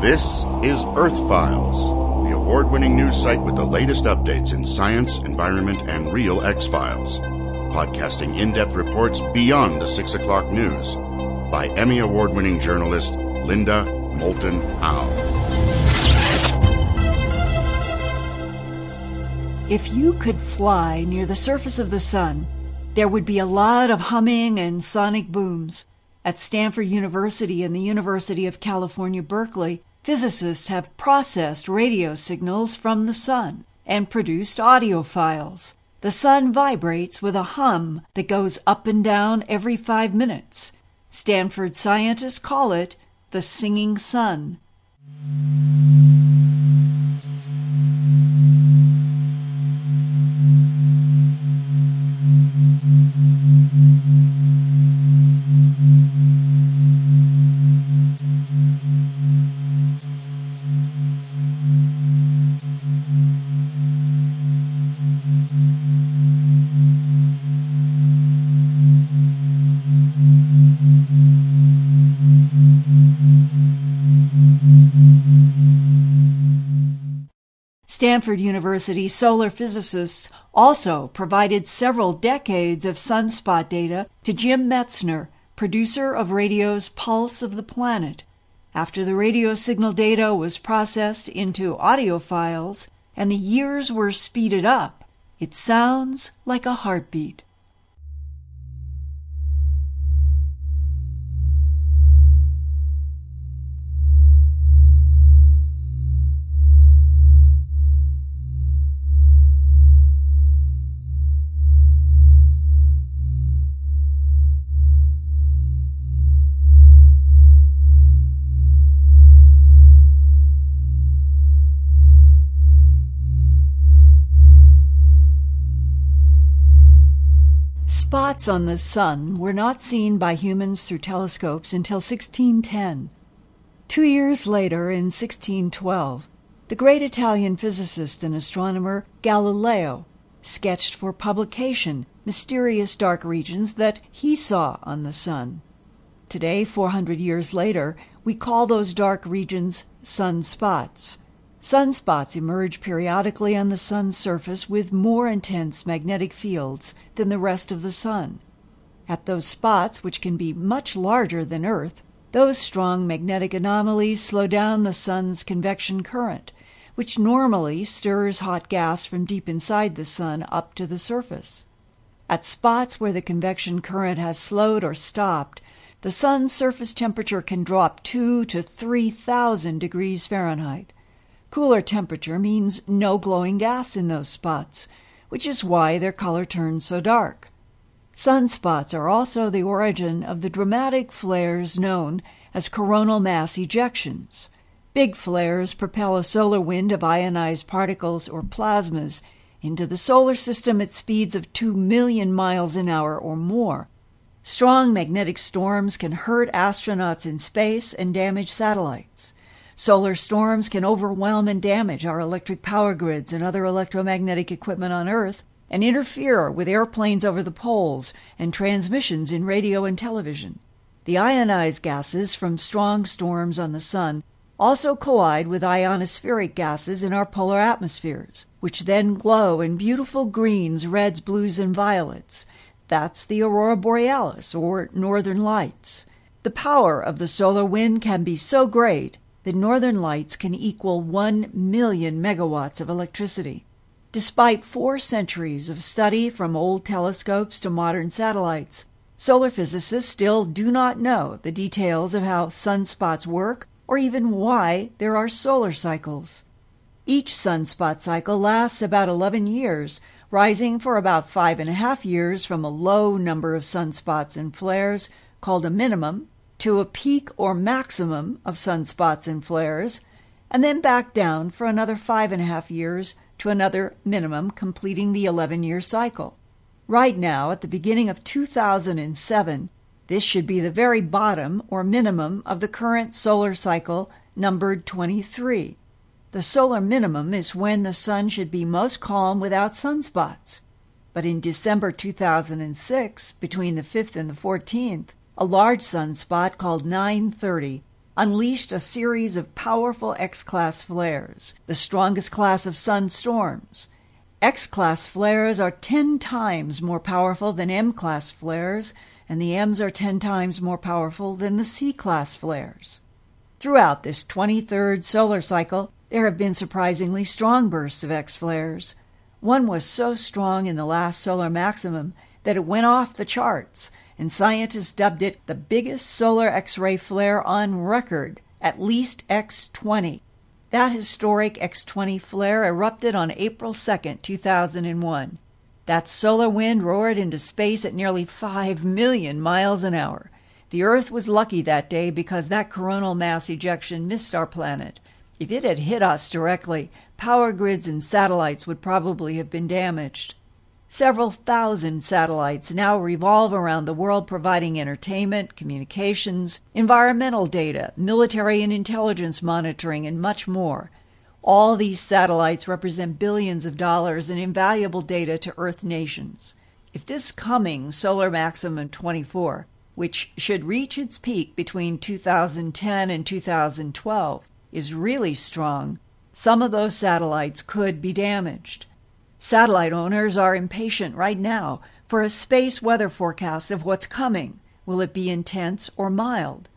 This is Earthfiles, the award-winning news site with the latest updates in science, environment, and real X-Files. Podcasting in-depth reports beyond the 6 o'clock news by Emmy Award-winning journalist Linda Moulton Howe. If you could fly near the surface of the sun, there would be a lot of humming and sonic booms. At Stanford University and the University of California, Berkeley, physicists have processed radio signals from the sun and produced audio files. The sun vibrates with a hum that goes up and down every 5 minutes. Stanford scientists call it the singing sun. Stanford University solar physicists also provided several decades of sunspot data to Jim Metzner, producer of radio's Pulse of the Planet. After the radio signal data was processed into audio files and the years were speeded up, it sounds like a heartbeat. Spots on the sun were not seen by humans through telescopes until 1610. 2 years later, in 1612, the great Italian physicist and astronomer Galileo sketched for publication mysterious dark regions that he saw on the sun. Today, 400 years later, we call those dark regions sunspots. Sunspots emerge periodically on the sun's surface with more intense magnetic fields than the rest of the sun. At those spots, which can be much larger than Earth, those strong magnetic anomalies slow down the sun's convection current, which normally stirs hot gas from deep inside the sun up to the surface. At spots where the convection current has slowed or stopped, the sun's surface temperature can drop 2,000 to 3,000 degrees Fahrenheit. Cooler temperature means no glowing gas in those spots, which is why their color turns so dark. Sunspots are also the origin of the dramatic flares known as coronal mass ejections. Big flares propel a solar wind of ionized particles or plasmas into the solar system at speeds of 2 million miles an hour or more. Strong magnetic storms can hurt astronauts in space and damage satellites. Solar storms can overwhelm and damage our electric power grids and other electromagnetic equipment on Earth and interfere with airplanes over the poles and transmissions in radio and television. The ionized gases from strong storms on the sun also collide with ionospheric gases in our polar atmospheres, which then glow in beautiful greens, reds, blues, and violets. That's the aurora borealis, or northern lights. The power of the solar wind can be so great the northern lights can equal 1 million megawatts of electricity. Despite 4 centuries of study from old telescopes to modern satellites, solar physicists still do not know the details of how sunspots work or even why there are solar cycles. Each sunspot cycle lasts about 11 years, rising for about 5.5 years from a low number of sunspots and flares, called a minimum, to a peak or maximum of sunspots and flares, and then back down for another 5.5 years to another minimum, completing the 11-year cycle. Right now, at the beginning of 2007, this should be the very bottom or minimum of the current solar cycle, numbered 23. The solar minimum is when the sun should be most calm without sunspots. But in December 2006, between the 5th and the 14th, a large sunspot called 930 unleashed a series of powerful X-class flares, the strongest class of sun storms. X-class flares are 10 times more powerful than M-class flares, and the M's are 10 times more powerful than the C-class flares. Throughout this 23rd solar cycle, there have been surprisingly strong bursts of X-flares. One was so strong in the last solar maximum that it went off the charts, and scientists dubbed it the biggest solar X-ray flare on record, at least X20. That historic X20 flare erupted on April 2, 2001. That solar wind roared into space at nearly 5 million miles an hour. The Earth was lucky that day because that coronal mass ejection missed our planet. If it had hit us directly, power grids and satellites would probably have been damaged. Several thousand satellites now revolve around the world providing entertainment, communications, environmental data, military and intelligence monitoring, and much more. All these satellites represent billions of dollars in invaluable data to Earth nations. If this coming solar maximum 24, which should reach its peak between 2010 and 2012, is really strong, some of those satellites could be damaged. Satellite owners are impatient right now for a space weather forecast of what's coming. Will it be intense or mild?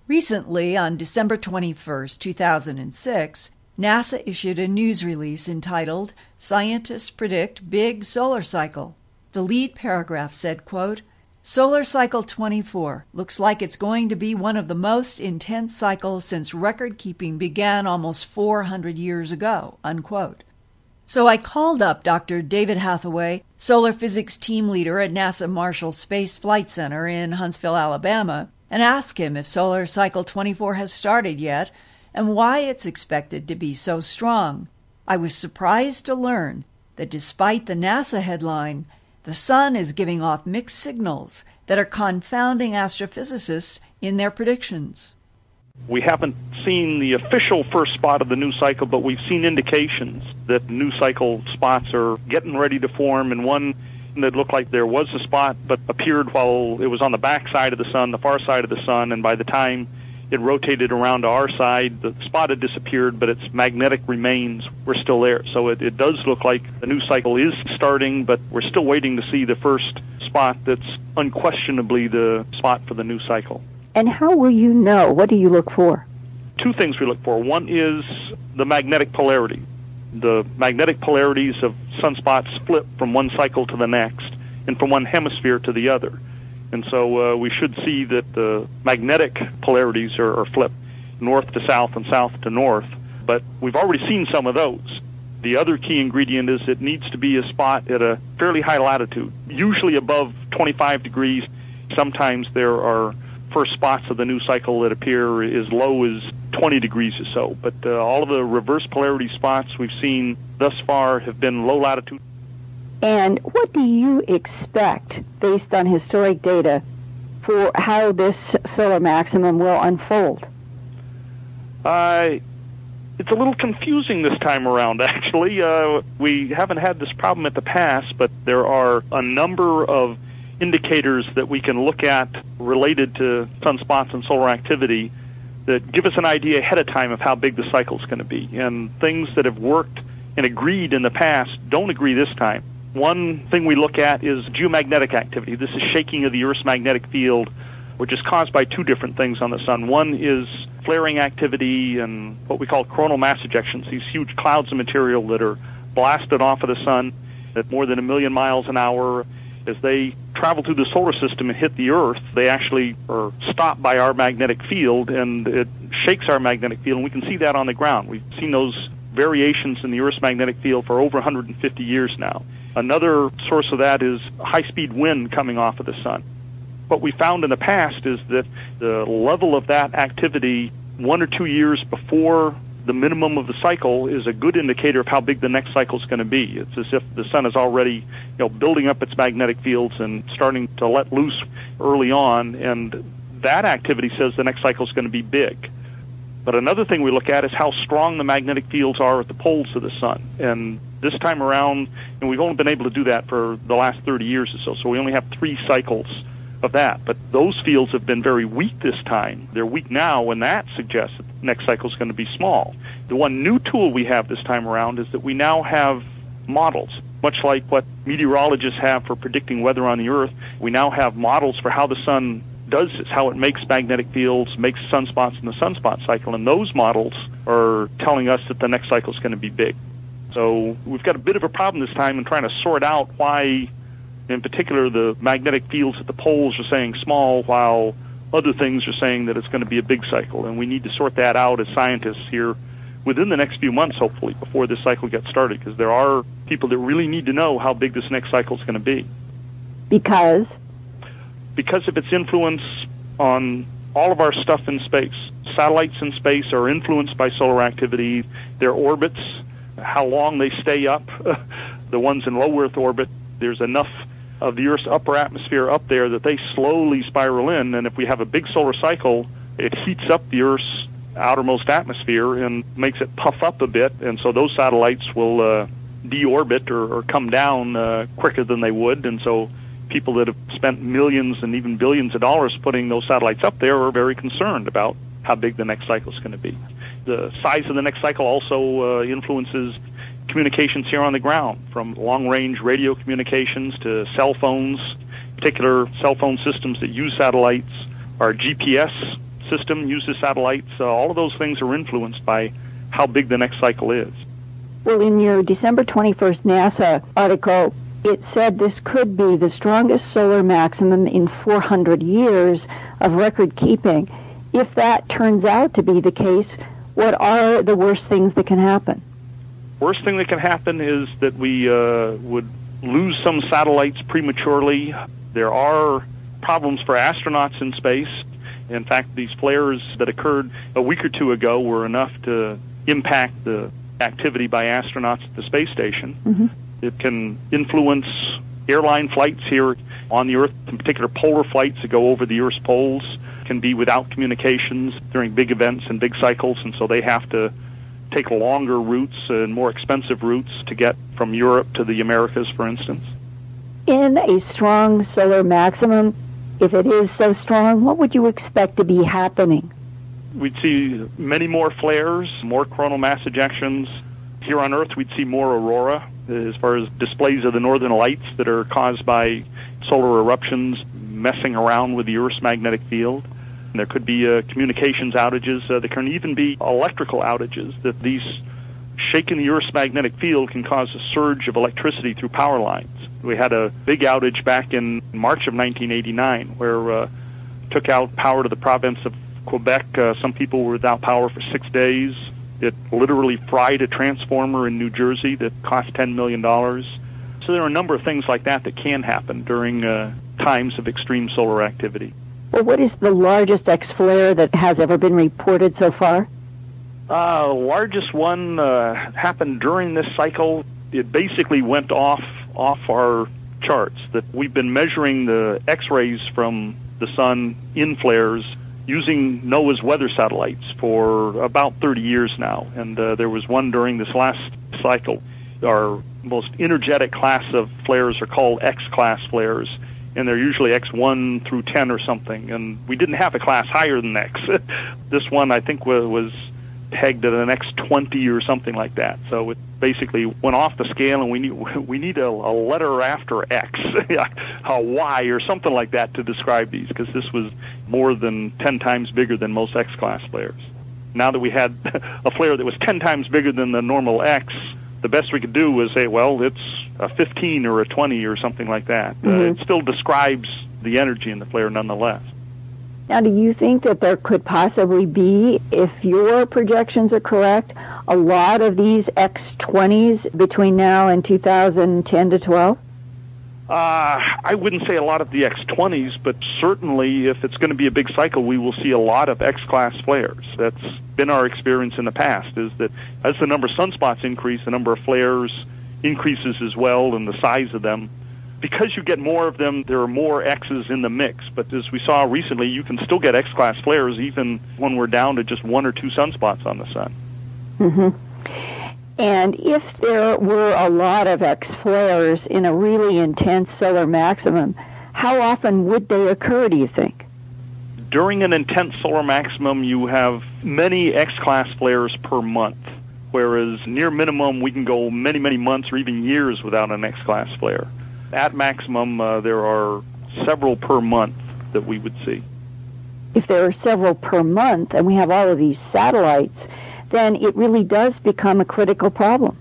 Recently, on December 21, 2006, NASA issued a news release entitled, "Scientists Predict Big Solar Cycle." The lead paragraph said, quote, "Solar Cycle 24 looks like it's going to be one of the most intense cycles since record-keeping began almost 400 years ago," unquote. So I called up Dr. David Hathaway, solar physics team leader at NASA Marshall Space Flight Center in Huntsville, Alabama, and asked him if Solar Cycle 24 has started yet and why it's expected to be so strong. I was surprised to learn that despite the NASA headline, the sun is giving off mixed signals that are confounding astrophysicists in their predictions. We haven't seen the official first spot of the new cycle, but we've seen indications that new cycle spots are getting ready to form, and one that looked like there was a spot but appeared while it was on the back side of the sun, the far side of the sun, and by the time it rotated around to our side, the spot had disappeared, but its magnetic remains were still there. So it does look like the new cycle is starting, but we're still waiting to see the first spot that's unquestionably the spot for the new cycle. And how will you know? What do you look for? Two things we look for. One is the magnetic polarity. The magnetic polarities of sunspots flip from one cycle to the next and from one hemisphere to the other. And so we should see that the magnetic polarities are flipped north to south and south to north. But we've already seen some of those. The other key ingredient is it needs to be a spot at a fairly high latitude, usually above 25 degrees. Sometimes there are first spots of the new cycle that appear as low as 20 degrees or so. But all of the reverse polarity spots we've seen thus far have been low latitude. And what do you expect, based on historic data, for how this solar maximum will unfold? It's a little confusing this time around, actually. We haven't had this problem at the past, but there are a number of indicators that we can look at related to sunspots and solar activity that give us an idea ahead of time of how big the cycle is going to be. And things that have worked and agreed in the past don't agree this time. One thing we look at is geomagnetic activity. This is shaking of the Earth's magnetic field, which is caused by two different things on the sun. One is flaring activity and what we call coronal mass ejections, these huge clouds of material that are blasted off of the sun at more than 1 million miles an hour. As they travel through the solar system and hit the Earth, they actually are stopped by our magnetic field, and it shakes our magnetic field, and we can see that on the ground. We've seen those variations in the Earth's magnetic field for over 150 years now. Another source of that is high-speed wind coming off of the sun. What we found in the past is that the level of that activity 1 or 2 years before the minimum of the cycle is a good indicator of how big the next cycle is going to be. It's as if the sun is already, building up its magnetic fields and starting to let loose early on, and that activity says the next cycle is going to be big. But another thing we look at is how strong the magnetic fields are at the poles of the sun. And this time around, and we've only been able to do that for the last 30 years or so, so we only have 3 cycles of that. But those fields have been very weak this time. They're weak now, and that suggests that the next cycle is going to be small. The one new tool we have this time around is that we now have models. Much like what meteorologists have for predicting weather on the Earth, we now have models for how the sun does this, how it makes magnetic fields, makes sunspots in the sunspot cycle, and those models are telling us that the next cycle is going to be big. So we've got a bit of a problem this time in trying to sort out why, in particular, the magnetic fields at the poles are saying small, while other things are saying that it's going to be a big cycle. And we need to sort that out as scientists here within the next few months, hopefully, before this cycle gets started, because there are people that really need to know how big this next cycle is going to be. Because of its influence on all of our stuff in space. Satellites in space are influenced by solar activity, their orbits, how long they stay up. The ones in low Earth orbit, there's enough of the Earth's upper atmosphere up there that they slowly spiral in, and if we have a big solar cycle, it heats up the Earth's outermost atmosphere and makes it puff up a bit, and so those satellites will deorbit or come down quicker than they would, and so people that have spent millions and even billions of dollars putting those satellites up there are very concerned about how big the next cycle is going to be. The size of the next cycle also influences communications here on the ground, from long-range radio communications to cell phones, particular cell phone systems that use satellites. Our GPS system uses satellites. All of those things are influenced by how big the next cycle is. Well, in your December 21st NASA article, it said this could be the strongest solar maximum in 400 years of record keeping. If that turns out to be the case, what are the worst things that can happen? Worst thing that can happen is that we would lose some satellites prematurely. There are problems for astronauts in space. In fact, these flares that occurred a week or two ago were enough to impact the activity by astronauts at the space station. Mm-hmm. It can influence airline flights here on the Earth, in particular polar flights that go over the Earth's poles can be without communications during big events and big cycles, and so they have to take longer routes and more expensive routes to get from Europe to the Americas, for instance. In a strong solar maximum, if it is so strong, what would you expect to be happening? We'd see many more flares, more coronal mass ejections. Here on Earth, we'd see more aurora, as far as displays of the northern lights that are caused by solar eruptions messing around with the Earth's magnetic field. And there could be communications outages. There can even be electrical outages, that these shaking the Earth's magnetic field can cause a surge of electricity through power lines. We had a big outage back in March of 1989 where took out power to the province of Quebec. Some people were without power for 6 days. It literally fried a transformer in New Jersey that cost $10 million. So there are a number of things like that that can happen during times of extreme solar activity. Well, what is the largest X-flare that has ever been reported so far? The largest one happened during this cycle. It basically went off our charts. That we've been measuring the X-rays from the sun in flares using NOAA's weather satellites for about 30 years now. And there was one during this last cycle. Our most energetic class of flares are called X-class flares, and they're usually X1 through 10 or something. And we didn't have a class higher than X. This one, I think, was pegged at an X20 or something like that. So it basically went off the scale, and we need a letter after X, a Y or something like that to describe these, because this was more than 10 times bigger than most X-class flares. Now that we had a flare that was 10 times bigger than the normal X, the best we could do was say, well, it's a 15 or a 20 or something like that. It still describes the energy in the flare nonetheless. Now, do you think that there could possibly be, if your projections are correct, a lot of these X20s between now and 2010 to 12? I wouldn't say a lot of the X20s, but certainly if it's going to be a big cycle, we will see a lot of X-class flares. That's been our experience in the past, is that as the number of sunspots increase, the number of flares increases as well, and the size of them. Because you get more of them, there are more X's in the mix. But as we saw recently, you can still get X-class flares even when we're down to just 1 or 2 sunspots on the sun. Mm-hmm. And if there were a lot of X flares in a really intense solar maximum, how often would they occur, do you think? During an intense solar maximum, you have many X-class flares per month, whereas near minimum, we can go many, many months or even years without an X-class flare. At maximum, there are several per month that we would see. If there are several per month and we have all of these satellites, then it really does become a critical problem.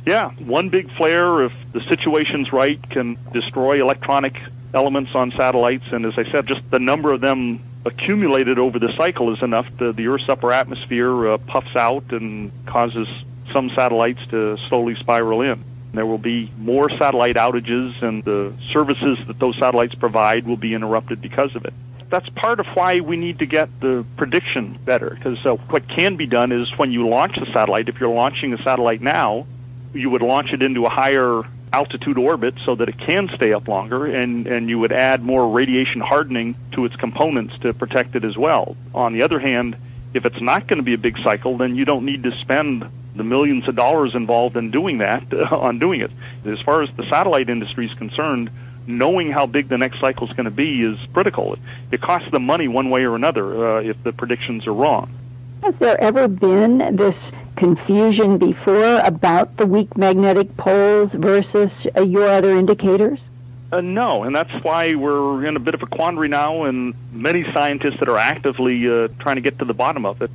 Yeah, one big flare, if the situation's right, can destroy electronic elements on satellites, and as I said, just the number of them accumulated over the cycle is enough. The Earth's upper atmosphere puffs out and causes some satellites to slowly spiral in. There will be more satellite outages, and the services that those satellites provide will be interrupted because of it. That's part of why we need to get the prediction better, because what can be done is when you launch a satellite, if you're launching a satellite now, you would launch it into a higher altitude orbit so that it can stay up longer, and you would add more radiation hardening to its components to protect it as well. On the other hand, if it's not going to be a big cycle, then you don't need to spend the millions of dollars involved in doing that, on doing it. As far as the satellite industry is concerned, knowing how big the next cycle is going to be is critical. It costs them money one way or another if the predictions are wrong. Has there ever been this confusion before about the weak magnetic poles versus your other indicators? No, and that's why we're in a bit of a quandary now, and many scientists that are actively trying to get to the bottom of it.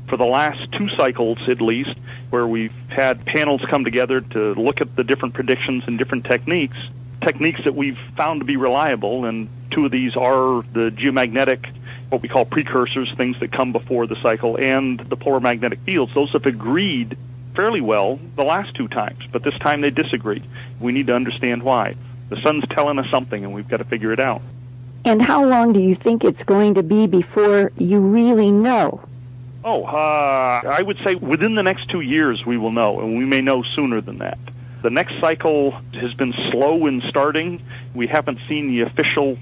For the last 2 cycles, at least, where we've had panels come together to look at the different predictions and different techniques that we've found to be reliable, and 2 of these are the geomagnetic, what we call precursors, things that come before the cycle, and the polar magnetic fields. Those have agreed fairly well the last 2 times, but this time they disagreed. We need to understand why. The sun's telling us something, and we've got to figure it out. And how long do you think it's going to be before you really know? I would say within the next 2 years we will know, and we may know sooner than that. The next cycle has been slow in starting. We haven't seen the official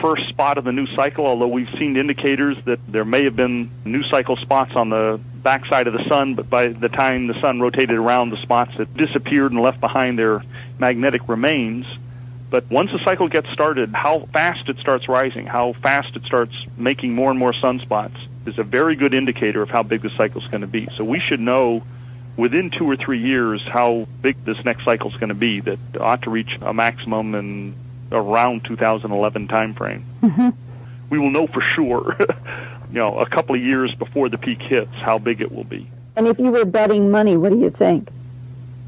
first spot of the new cycle, although we've seen indicators that there may have been new cycle spots on the backside of the sun, but by the time the sun rotated around, the spots had disappeared and left behind their magnetic remains. But once the cycle gets started, how fast it starts rising, how fast it starts making more and more sunspots is a very good indicator of how big the cycle is going to be. So we should know within 2 or 3 years how big this next cycle is going to be, that ought to reach a maximum in around 2011 timeframe. Mm-hmm. We will know for sure, a couple of years before the peak hits, how big it will be. And if you were betting money, what do you think?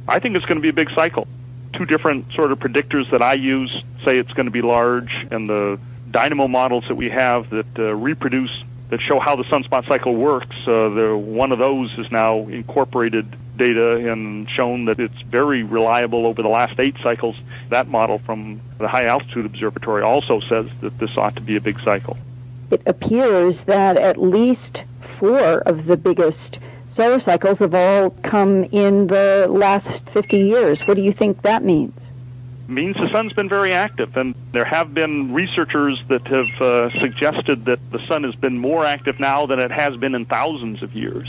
I think it's going to be a big cycle. 2 different sort of predictors that I use say it's going to be large, and the dynamo models that we have that reproduce, that show how the sunspot cycle works, one of those is now incorporated data and shown that it's very reliable over the last 8 cycles. That model from the High Altitude Observatory also says that this ought to be a big cycle. It appears that at least 4 of the biggest solar cycles have all come in the last 50 years. What do you think that means? Means the sun's been very active, and there have been researchers that have suggested that the sun has been more active now than it has been in thousands of years.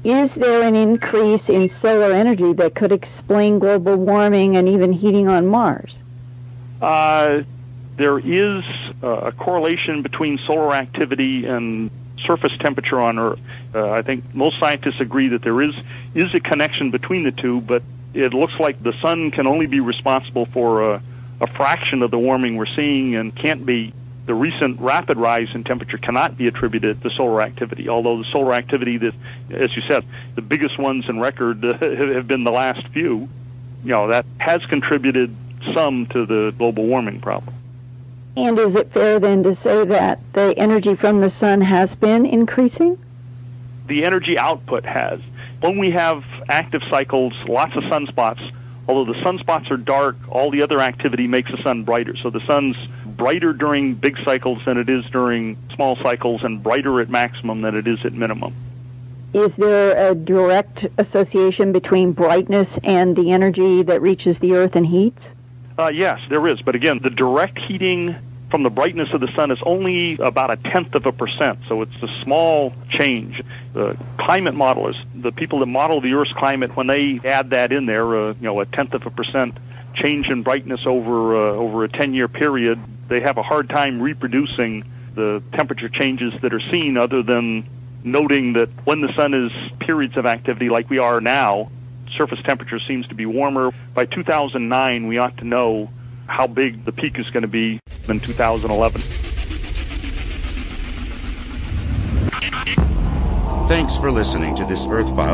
Is there an increase in solar energy that could explain global warming and even heating on Mars? There is a correlation between solar activity and surface temperature on Earth. I think most scientists agree that there is a connection between the two, but it looks like the sun can only be responsible for a fraction of the warming we're seeing, and can't be. The recent rapid rise in temperature cannot be attributed to solar activity, although the solar activity that, as you said, the biggest ones in record have been the last few, that has contributed some to the global warming problem. And is it fair then to say that the energy from the sun has been increasing? The energy output has. When we have active cycles, lots of sunspots, although the sunspots are dark, all the other activity makes the sun brighter. So the sun's brighter during big cycles than it is during small cycles, and brighter at maximum than it is at minimum. Is there a direct association between brightness and the energy that reaches the Earth and heats? Yes, there is. But again, the direct heating from the brightness of the sun is only about 0.1%, so it's a small change. The climate modelers, the people that model the Earth's climate, when they add that in there, 0.1% change in brightness over a 10-year period, they have a hard time reproducing the temperature changes that are seen, other than noting that when the sun is periods of activity like we are now, surface temperature seems to be warmer. By 2009, we ought to know how big the peak is going to be in 2011. Thanks for listening to this Earthfile.